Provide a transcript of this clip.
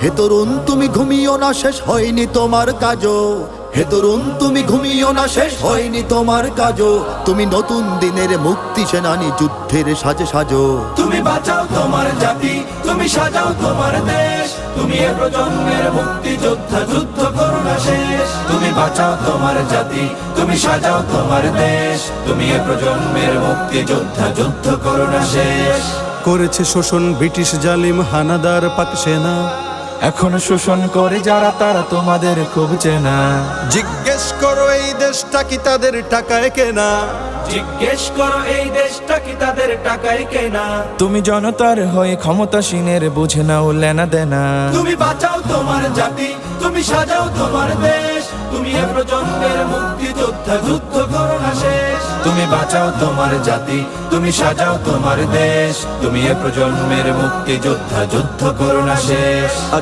হে তরুণ তুমি ঘুমিও না, শেষ হয়নি তোমার কাজও। হে তরুণ তুমি ঘুমিও না, শেষ হয়নি তোমার কাজও। তুমি নতুন দিনের মুক্তি সেনানী, যুদ্ধের সাজে সাজো। তুমি বাঁচাও তোমার জাতি, তুমি সাজাও তোমার দেশ। তুমি এ প্রজন্মের মুক্তি যোদ্ধা, যুদ্ধ করো না শেষ। তুমি বাঁচাও তোমার জাতি, তুমি সাজাও তোমার দেশ। তুমি এ প্রজন্মের মুক্তি যোদ্ধা, যুদ্ধ করো না শেষ। করেছে শোষণ ব্রিটিশ জালিম হানাদার পাক সেনা, এখন শোষণ করে যারা তারা তোমাদের খুব চেনা। জিজ্ঞেস করো এই দেশটা কি তাদের টাকায় কেনা। জিজ্ঞেস করো এই দেশটা কি তাদের টাকায় কেনা। তুমি জনতার হয়ে ক্ষমতাসীনের বুঝে নাও লেনা দেনা। তুমি বাঁচাও তোমার জাতি, তুমি সাজাও তোমার দেশ। তুমি এ প্রজন্মের মুক্তি যোদ্ধা, যুদ্ধ করো না শেষ। তুমি বাঁচাও তোমার জাতি, তুমি সাজাও তোমার দেশ। তুমি এ প্রজন্মের মুক্তি যোদ্ধা, যুদ্ধ করো না শেষ।